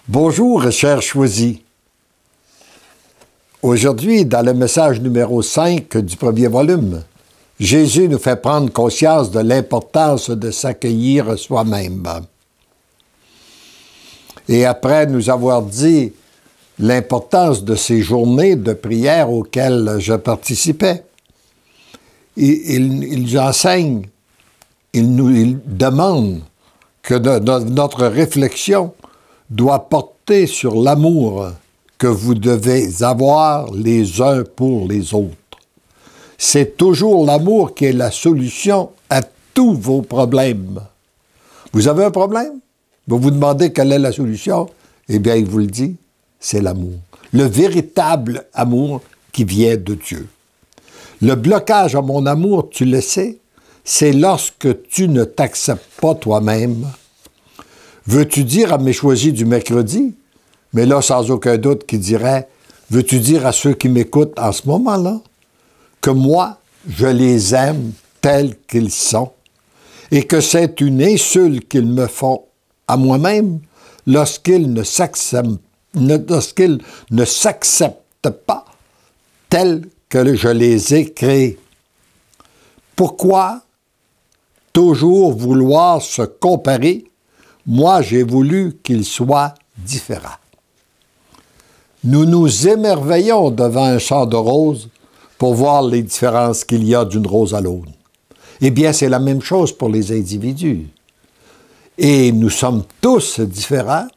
Bonjour, chers choisis. Aujourd'hui, dans le message numéro 5 du premier volume, Jésus nous fait prendre conscience de l'importance de s'accueillir soi-même. Et après nous avoir dit l'importance de ces journées de prière auxquelles je participais, il enseigne, il demande que notre réflexion doit porter sur l'amour que vous devez avoir les uns pour les autres. C'est toujours l'amour qui est la solution à tous vos problèmes. Vous avez un problème? Vous vous demandez quelle est la solution? Eh bien, il vous le dit, c'est l'amour. Le véritable amour qui vient de Dieu. Le blocage à mon amour, tu le sais, c'est lorsque tu ne t'acceptes pas toi-même. Veux-tu dire à mes choisis du mercredi, mais là, sans aucun doute, qui dirait, veux-tu dire à ceux qui m'écoutent en ce moment-là, que moi, je les aime tels qu'ils sont, et que c'est une insulte qu'ils me font à moi-même lorsqu'ils ne s'acceptent pas tels que je les ai créés. Pourquoi toujours vouloir se comparer? Moi, j'ai voulu qu'ils soient différents. Nous nous émerveillons devant un champ de roses pour voir les différences qu'il y a d'une rose à l'autre. Eh bien, c'est la même chose pour les individus. Et nous sommes tous différents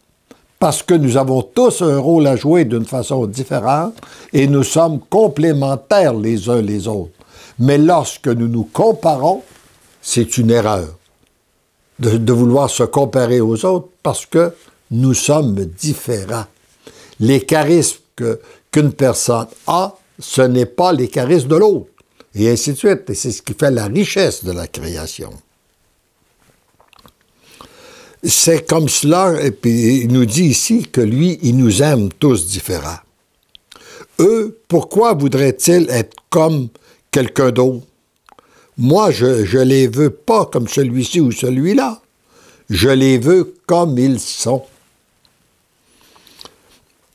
parce que nous avons tous un rôle à jouer d'une façon différente et nous sommes complémentaires les uns les autres. Mais lorsque nous nous comparons, c'est une erreur de vouloir se comparer aux autres parce que nous sommes différents. Les charismes qu'une personne a, ce n'est pas les charismes de l'autre. Et ainsi de suite. Et c'est ce qui fait la richesse de la création. C'est comme cela, et puis il nous dit ici que lui, il nous aime tous différents. Eux, pourquoi voudraient-ils être comme quelqu'un d'autre? Moi, je les veux pas comme celui-ci ou celui-là. Je les veux comme ils sont.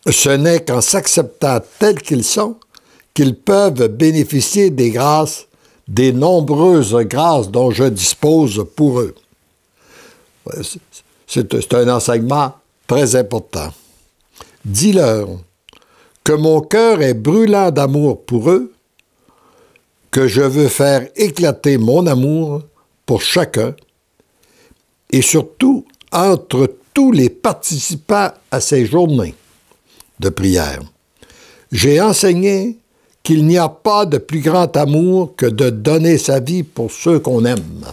Ce n'est qu'en s'acceptant tels qu'ils sont qu'ils peuvent bénéficier des grâces, des nombreuses grâces dont je dispose pour eux. C'est un enseignement très important. Dis-leur que mon cœur est brûlant d'amour pour eux, que je veux faire éclater mon amour pour chacun, et surtout entre tous les participants à ces journées de prière. J'ai enseigné qu'il n'y a pas de plus grand amour que de donner sa vie pour ceux qu'on aime.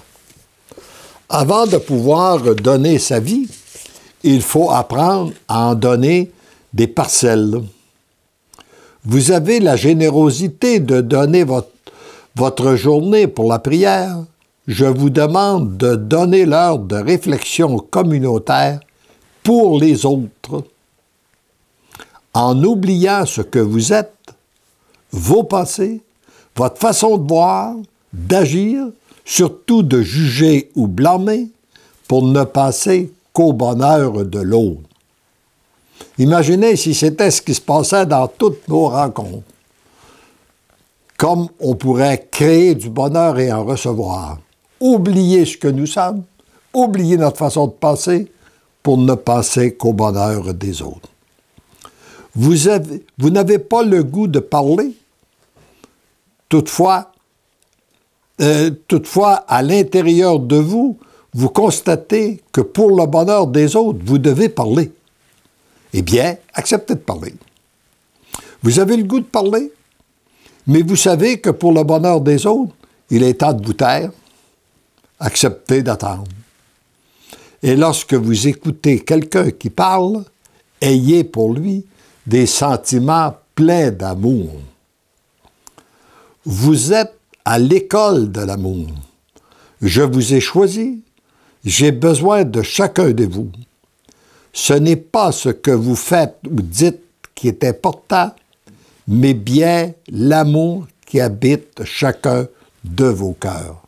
Avant de pouvoir donner sa vie, il faut apprendre à en donner des parcelles. Vous avez la générosité de donner votre journée pour la prière. Je vous demande de donner l'heure de réflexion communautaire pour les autres. En oubliant ce que vous êtes, vos pensées, votre façon de voir, d'agir, surtout de juger ou blâmer, pour ne penser qu'au bonheur de l'autre. Imaginez si c'était ce qui se passait dans toutes nos rencontres. Comme on pourrait créer du bonheur et en recevoir. Oublier ce que nous sommes, oublier notre façon de penser pour ne penser qu'au bonheur des autres. Vous n'avez pas le goût de parler. Toutefois, à l'intérieur de vous, vous constatez que pour le bonheur des autres, vous devez parler. Eh bien, acceptez de parler. Vous avez le goût de parler, mais vous savez que pour le bonheur des autres, il est temps de vous taire. Acceptez d'attendre. Et lorsque vous écoutez quelqu'un qui parle, ayez pour lui des sentiments pleins d'amour. Vous êtes à l'école de l'amour. Je vous ai choisi. J'ai besoin de chacun de vous. Ce n'est pas ce que vous faites ou dites qui est important, mais bien l'amour qui habite chacun de vos cœurs.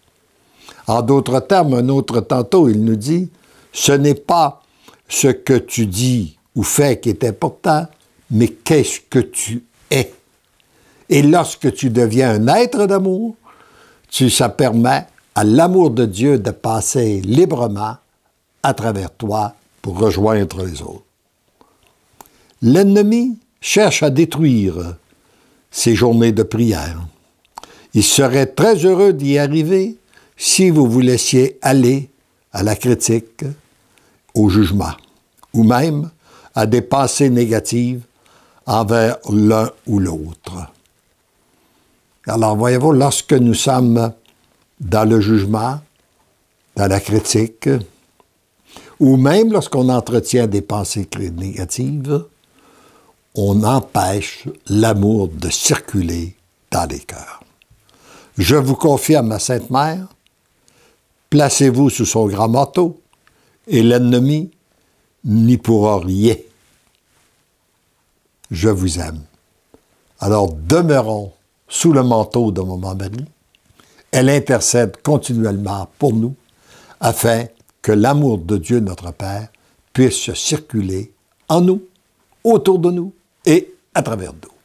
En d'autres termes, un autre tantôt, il nous dit, ce n'est pas ce que tu dis ou fait qui est important, mais qu'est-ce que tu es? Et lorsque tu deviens un être d'amour, ça permet à l'amour de Dieu de passer librement à travers toi pour rejoindre les autres. L'ennemi cherche à détruire ces journées de prière. Il serait très heureux d'y arriver si vous vous laissiez aller à la critique, au jugement, ou même à des pensées négatives envers l'un ou l'autre. Alors, voyez-vous, lorsque nous sommes dans le jugement, dans la critique, ou même lorsqu'on entretient des pensées négatives, on empêche l'amour de circuler dans les cœurs. Je vous confirme, ma Sainte Mère, placez-vous sous son grand manteau et l'ennemi n'y pourra rien. Je vous aime. Alors demeurons sous le manteau de Maman Marie. Elle intercède continuellement pour nous afin que l'amour de Dieu notre Père puisse circuler en nous, autour de nous et à travers nous.